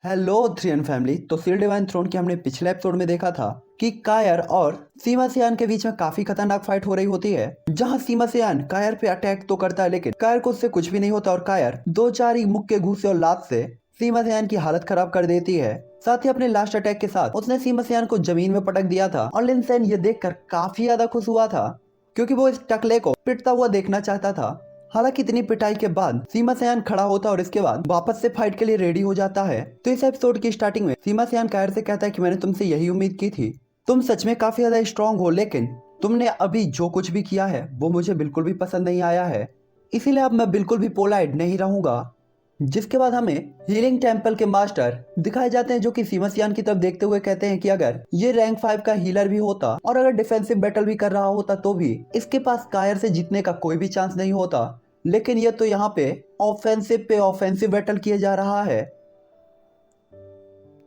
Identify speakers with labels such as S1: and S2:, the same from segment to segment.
S1: Hello थ्रियन family. तो seal divine throne के हमने पिछले एपिसोड में देखा था कि कायर और सीमा सियान के बीच में काफी खतरनाक फाइट हो रही होती है, जहां सीमा सियान कायर पे अटैक तो करता है लेकिन कायर को उससे कुछ भी नहीं होता और कायर दो चार ही मुक्के घूसे और लात से सीमा सियान की हालत खराब कर देती है। साथ ही अपने लास्ट अटैक के साथ उसने सीमा सियान को जमीन में पटक दिया था और लिनसेन ये देखकर काफी ज्यादा खुश हुआ था क्योंकि वो इस टकले को पिटता हुआ देखना चाहता था। हालांकि इतनी पिटाई के बाद सीमा सयान खड़ा होता और इसके बाद वापस से फाइट के लिए रेडी हो जाता है। तो इस एपिसोड की स्टार्टिंग में सीमा सयान कायर से कहता है कि मैंने तुमसे यही उम्मीद की थी, तुम सच में काफी ज्यादा स्ट्रांग हो, लेकिन तुमने अभी जो कुछ भी किया है वो मुझे बिल्कुल भी पसंद नहीं आया है, इसीलिए अब मैं बिल्कुल भी पोलाइट नहीं रहूंगा। जिसके बाद हमें हीलिंग टेम्पल के मास्टर दिखाए जाते हैं जो कि सीमा सियान की तरफ देखते हुए कहते हैं कि अगर ये रैंक 5 का हीलर भी होता और अगर डिफेंसिव बैटल भी कर रहा होता तो भी इसके पास कायर से जीतने का कोई भी चांस नहीं होता, लेकिन ये तो यहाँ पे ऑफेंसिव बैटल किया जा रहा है,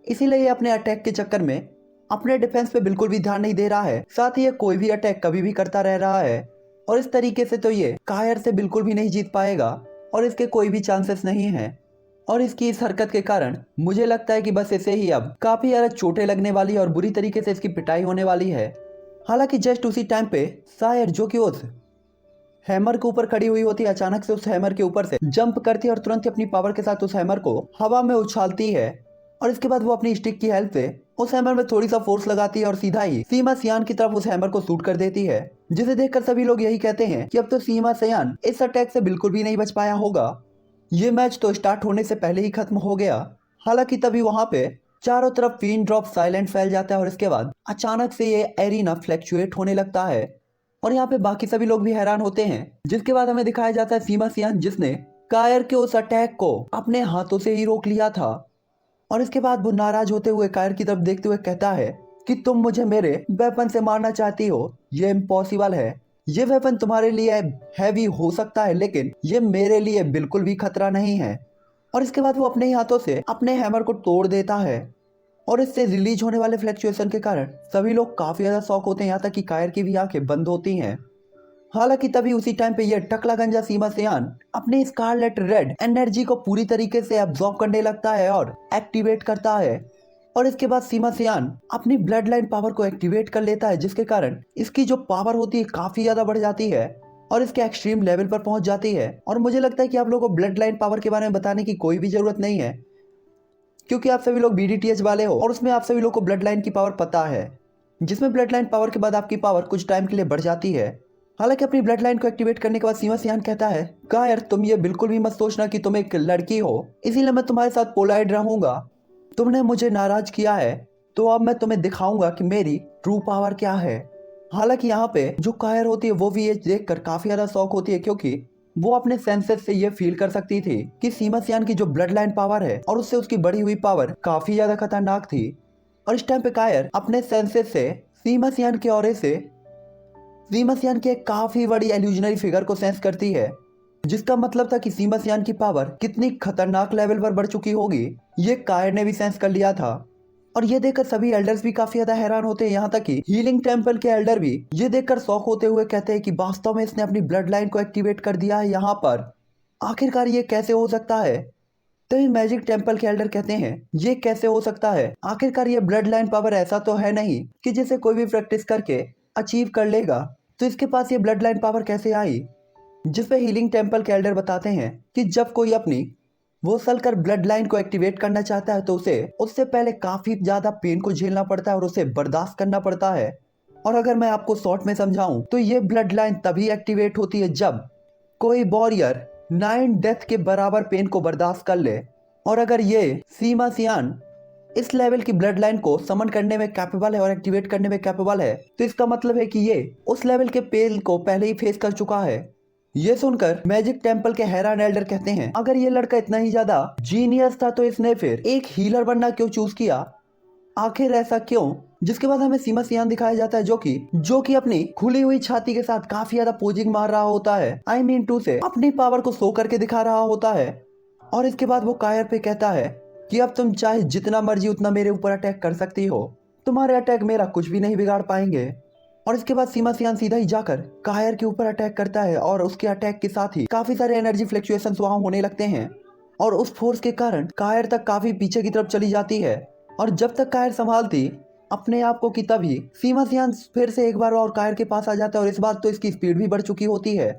S1: इसीलिए ये अपने अटैक के चक्कर में अपने डिफेंस पे बिल्कुल भी ध्यान नहीं दे रहा है। साथ ही ये कोई भी अटैक कभी भी करता रह रहा है और इस तरीके से तो ये कायर से बिल्कुल भी नहीं जीत पाएगा और इसके कोई भी चांसेस नहीं है। और इसकी इस हरकत के कारण मुझे लगता है कि बस इसे ही अब काफी ज्यादा चोटें लगने वाली और बुरी तरीके से इसकी पिटाई होने वाली है। हालांकि जस्ट उसी टाइम पे सायर जो कि उस हैमर के ऊपर खड़ी हुई होती है, अचानक से उस हैमर के ऊपर से जंप करती है और तुरंत ही अपनी पावर के साथ उस हैमर को हवा में उछालती है और इसके बाद वो अपनी स्टिक की हेल्प से उस हैमर में थोड़ी सा फोर्स लगाती है और सीधा ही सीमा सियान की तरफ उस हैमर को शूट कर देती है, जिसे देखकर सभी लोग यही कहते हैं कि अब तो सीमा सियान इस अटैक से बिल्कुल भी नहीं बच पाया होगा, ये मैच तो स्टार्ट होने से पहले ही खत्म हो गया। हालांकि तभी वहां पे चारों तरफ पिन ड्रॉप साइलेंट फैल जाता है और इसके बाद अचानक से ये एरिना फ्लैक्चुएट होने लगता है और यहाँ पे बाकी सभी लोग भी हैरान होते हैं। जिसके बाद हमें दिखाया जाता है सीमा सियान जिसने कायर के उस अटैक को अपने हाथों से ही रोक लिया था और इसके बाद वो नाराज होते हुए कायर की तरफ देखते हुए कहता है कि तुम मुझे मेरे वेपन से मारना चाहती हो, ये इम्पॉसिबल है। ये वेपन तुम्हारे लिए हैवी हो सकता है लेकिन ये मेरे लिए बिल्कुल भी खतरा नहीं है। और इसके बाद वो अपने ही हाथों से अपने हैमर को तोड़ देता है और इससे रिलीज होने वाले फ्लैक्चुएशन के कारण सभी लोग काफी ज्यादा शॉक होते हैं, यहाँ तक कि कायर की भी आंखें बंद होती हैं। हालांकि तभी उसी टाइम पे ये टकला गंजा सीमा सियान अपनी स्कारलेट रेड एनर्जी को पूरी तरीके से एब्जॉर्ब करने लगता है और एक्टिवेट करता है और इसके बाद सीमा सियान अपनी ब्लड लाइन पावर को एक्टिवेट कर लेता है, जिसके कारण इसकी जो पावर होती है काफी ज्यादा बढ़ जाती है और इसके एक्सट्रीम लेवल पर पहुंच जाती है। और मुझे लगता है कि आप लोगों को ब्लड लाइन पावर के बारे में बताने की कोई भी जरूरत नहीं है क्योंकि आप सभी लोग बीडीटीएच वाले हो और उसमें आप सभी लोग को ब्लड लाइन की पावर पता है, जिसमें ब्लड लाइन पावर के बाद आपकी पावर कुछ टाइम के लिए बढ़ जाती है। हालांकि अपनी ब्लड लाइन को एक्टिवेट करने के बाद सीमा सियान कहता है कायर तुम ये बिल्कुल भी मत सोचना कि तुम एक लड़की हो इसीलिए मैं तुम्हारे साथ पोलाइट रहूंगा, तुमने मुझे नाराज किया है तो अब मैं तुम्हें दिखाऊंगा कि मेरी ट्रू पावर क्या है। हालांकि यहाँ पे जो कायर होती है वो भी ये देखकर काफी ज्यादा शौक होती है क्योंकि वो अपने सेंसेस से ये फील कर सकती थी कि सीमा सियान की जो ब्लड लाइन पावर है और उससे उसकी बढ़ी हुई पावर काफी ज्यादा खतरनाक थी। और इस टाइम पे कायर अपने सेंसेस से सीमा सियान के ऑरे से सीमा सियान के एक काफी बड़ी एल्यूजनरी फिगर को सेंस करती है, जिसका मतलब था कि सीमा सियान की पावर कितनी खतरनाक लेवल पर बढ़ चुकी होगी ये कायर ने भी सेंस कर लिया था। और ये देखकर सभी एल्डर्स भी काफी ज्यादा हैरान होते हैं, यहाँ तक कि हीलिंग टेम्पल के एल्डर भी ये देखकर शॉक होते हुए कहते हैं कि वास्तव में इसने अपनी ब्लड लाइन को एक्टिवेट कर दिया है यहाँ पर, आखिरकार ये कैसे हो सकता है। तभी मैजिक टेम्पल के एल्डर कहते हैं ये कैसे हो सकता है, आखिरकार ये ब्लड लाइन पावर ऐसा तो है नहीं कि जिसे कोई भी प्रैक्टिस करके अचीव कर लेगा, तो इसके पास ये ब्लड लाइन पावर कैसे आई। जिसपे हीलिंग टेम्पल के एल्डर बताते हैं कि जब कोई अपनी वो सलकर ब्लड लाइन को एक्टिवेट करना चाहता है तो उसे उससे पहले काफी ज्यादा पेन को झेलना पड़ता है और उसे बर्दाश्त करना पड़ता है। और अगर मैं आपको शॉर्ट में समझाऊं तो ये ब्लड लाइन तभी एक्टिवेट होती है जब कोई वॉरियर 9 डेथ के बराबर पेन को बर्दाश्त कर ले। और अगर ये सीमा सियान इस लेवल की ब्लड लाइन को समन करने में कैपेबल है और एक्टिवेट करने में कैपेबल है तो इसका मतलब है कि ये उस लेवल के पेन को पहले ही फेस कर चुका है। ये सुनकर मैजिक टेम्पल के हैरान एल्डर कहते हैं अगर ये लड़का इतना ही ज्यादा जीनियस था तो इसने फिर एक हीलर बनना क्यों चूज किया, आखिर ऐसा क्यों। जिसके बाद हमें सीमा सियान दिखाया जाता है जो कि अपनी खुली हुई छाती के साथ काफी ज्यादा पोजिंग मार रहा होता है, आई मीन टू से अपनी पावर को शो करके दिखा रहा होता है। और इसके बाद वो कायर पे कहता है कि अब तुम चाहे जितना मर्जी उतना मेरे ऊपर अटैक कर सकती हो, तुम्हारे अटैक मेरा कुछ भी नहीं बिगाड़ पाएंगे। और इसके बाद सीमा सियान सीधा ही जाकर कायर के ऊपर अटैक करता है और उसके अटैक के साथ ही काफी सारे एनर्जी फ्लक्चुएशंस वहां होने लगते हैं। और उस फोर्स के कारण कायर तक काफी पीछे की तरफ चली जाती है। और जब तक कायर संभालती अपने आप को कि तभी सीमा सियान फिर से एक बार और कायर के पास आ जाता है और इस बार तो इसकी स्पीड भी बढ़ चुकी होती है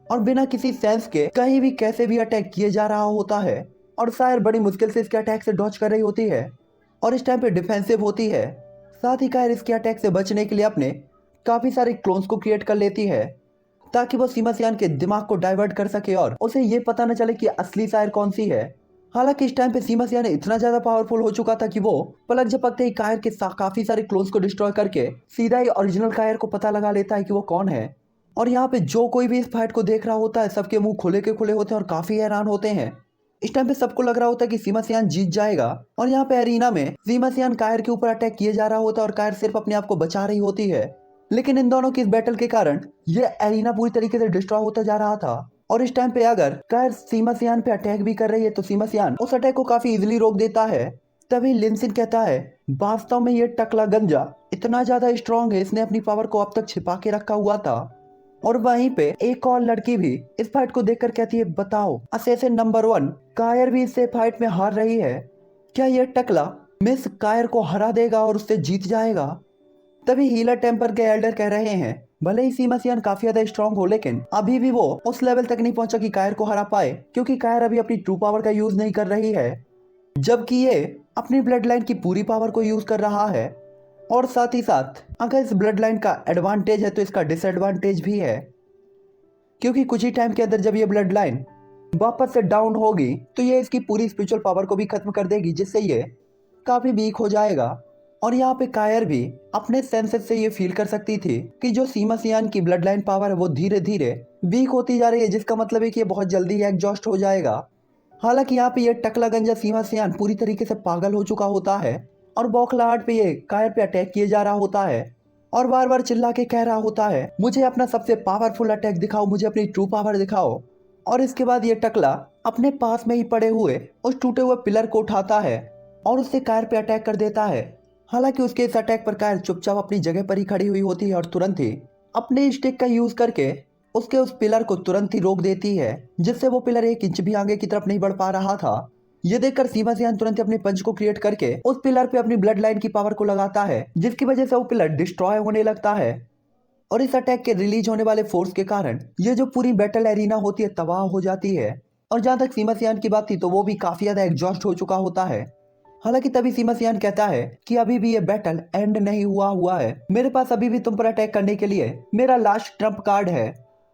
S1: और बिना किसी सेंस के कहीं भी कैसे भी अटैक किए जा रहा होता है और कायर बड़ी मुश्किल से इसके अटैक से डॉज कर रही होती है और इस टाइम पे डिफेंसिव होती है। साथ ही कायर इसके अटैक से बचने के लिए अपने काफी सारे क्लोन्स को क्रिएट कर लेती है ताकि वो सीमा सियान के दिमाग को डाइवर्ट कर सके और उसे ये पता न चले कि असली कायर कौन सी है। हालांकि इस टाइम पे सीमा सियान इतना ज्यादा पावरफुल हो चुका था कि वो पलक झपकते ही कायर के काफी सारे क्लोन्स को डिस्ट्रॉय करके सीधा ही ओरिजिनल कायर को पता लगा लेता है कि वो कौन है। और यहाँ पे जो कोई भी इस फाइट को देख रहा होता है सबके मुंह खुले के खुले होते हैं और काफी हैरान होते हैं। इस टाइम पे सबको लग रहा होता है कि सीमा सियान जीत जाएगा और यहाँ पे एरिना में सीमा सियान कायर के ऊपर अटैक किए जा रहा होता है और कायर सिर्फ अपने आप को बचा रही होती है। लेकिन इन दोनों की इस बैटल के कारण ये एरिना पूरी तरीके से डिस्ट्रॉय होता जा रहा था और इस टाइम पे अगर कायर सीमा सियान पे अटैक भी कर रही है तो सीमा सियान उस अटैक को काफी इजीली रोक देता है। तभी लिनसिन कहता है वास्तव में ये टकला गंजा इतना ज्यादा स्ट्रांग है, इसने अपनी पावर को अब तक छिपा के रखा हुआ था। और वहीं पे एक और लड़की भी इस फाइट को देखकर कहती है बताओ असैसिन नंबर 1 कायर भी इससे फाइट में हार रही है, क्या ये टकला मिस कायर को हरा देगा और उससे जीत जाएगा। तभी हीलर टेम्पर के एल्डर कह रहे हैं भले ही सीमा सियान काफी ज्यादा स्ट्रांग हो लेकिन अभी भी वो उस लेवल तक नहीं पहुंचा कि कायर को हरा पाए क्योंकि कायर अभी अपनी ट्रू पावर का यूज नहीं कर रही है जबकि ये अपनी ब्लड लाइन की पूरी पावर को यूज कर रहा है। और साथ ही साथ अगर इस ब्लड लाइन का एडवांटेज है तो इसका डिसएडवांटेज भी है क्योंकि कुछ ही टाइम के अंदर जब ये ब्लड लाइन वापस से डाउन होगी तो ये इसकी पूरी स्पिरिचुअल पावर को भी खत्म कर देगी जिससे ये काफी वीक हो जाएगा। और यहाँ पे कायर भी अपने सेंसेस से ये फील कर सकती थी कि जो सीमा सियान की ब्लड लाइन पावर है वो धीरे धीरे वीक होती जा रही है जिसका मतलब है कि ये बहुत जल्दी एग्जॉस्ट हो जाएगा। हालांकि यहाँ पे ये टकला गंजा सीमा सियान पूरी तरीके से पागल हो चुका होता है और बौखलाहट पे ये कायर पे अटैक किए जा रहा होता है और बार बार चिल्ला के कह रहा होता है मुझे अपना सबसे पावरफुल अटैक दिखाओ, मुझे अपनी ट्रू पावर दिखाओ। और इसके बाद ये टकला अपने पास में ही पड़े हुए उस टूटे हुए पिलर को उठाता है और उससे कायर पे अटैक कर देता है। हालांकि उसके इस अटैक पर कायर चुपचाप अपनी जगह पर ही खड़ी हुई होती है और तुरंत ही अपने स्टिक का यूज करके उसके उस पिलर को तुरंत ही रोक देती है जिससे वो पिलर 1 इंच भी आगे की तरफ नहीं बढ़ पा रहा था। ये देखकर सीमा सियान तुरंत अपने पंच को क्रिएट करके उस पिलर पे अपनी ब्लड लाइन की पावर को लगाता है जिसकी वजह से वो पिलर डिस्ट्रॉय होने लगता है। और इस अटैक के रिलीज होने वाले फोर्स के कारण ये जो पूरी बैटल एरिना होती है तबाह हो जाती है। और जहाँ तक सीमा सियान की बात थी तो वो भी काफी ज्यादा एग्जॉस्ट हो चुका होता है। हालांकि तभी सीमा सियान कहता है कि अभी भी ये बैटल एंड नहीं हुआ है, मेरे पास अभी भी तुम पर अटैक करने के लिए मेरा लास्ट ट्रम्प कार्ड है।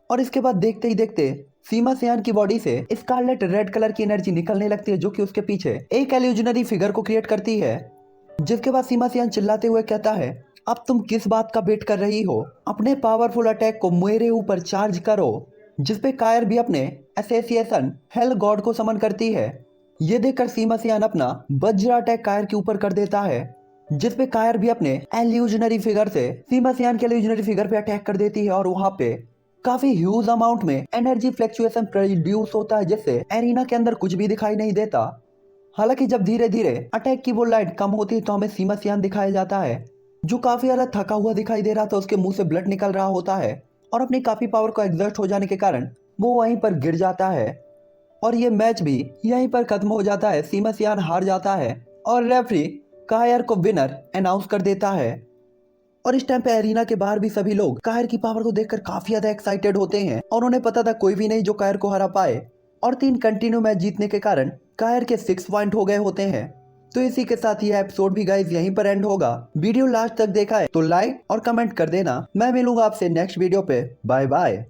S1: और इसके बाद देखते ही देखते सीमा सियान की बॉडी से स्कारलेट रेड कलर की एनर्जी निकलने लगती है जो कि उसके पीछे एक इल्यूजनरी फिगर को क्रिएट करती है। जिसके बाद सीमा सियान चिल्लाते हुए कहता है अब तुम किस बात का वेट कर रही हो, अपने पावरफुल अटैक को मेरे ऊपर चार्ज करो। जिसपे कायर भी अपने एसोसिएशन हेल गॉड को समन करती है। ये देखकर सीमा सियान अपना वज्र अटैक कायर के ऊपर कर देता है जिसपे कायर भी अपने इल्यूजनरी फिगर से सीमा सियान के इल्यूजनरी फिगर पे अटैक कर देती है और वहां पे काफी ह्यूज अमाउंट में एनर्जी फ्लक्चुएशन प्रोड्यूस होता है जिससे एरिना के अंदर कुछ भी दिखाई नहीं देता। हालांकि जब धीरे धीरे अटैक की वो लाइट कम होती है तो हमें सीमा सियान दिखाया जाता है जो काफी ज्यादा थका हुआ दिखाई दे रहा था। उसके मुंह से ब्लड निकल रहा होता है और अपनी काफी पावर को एग्जर्ट हो जाने के कारण वो वहीं पर गिर जाता है और ये मैच भी यहीं पर खत्म हो जाता है। सीमा सियान हार जाता है और रेफरी कायर को विनर अनाउंस कर देता है। और इस टाइम पे एरिना के बाहर भी सभी लोग कायर की पावर को देखकर काफी ज्यादा एक्साइटेड होते हैं और उन्हें पता था कोई भी नहीं जो कायर को हरा पाए। और 3 कंटिन्यू मैच जीतने के कारण कायर के 6 पॉइंट हो गए होते हैं। तो इसी के साथ ये एपिसोड भी गाइस यहीं पर एंड होगा। वीडियो लास्ट तक देखा है तो लाइक और कमेंट कर देना। मैं मिलूंगा आपसे नेक्स्ट वीडियो पे। Bye bye.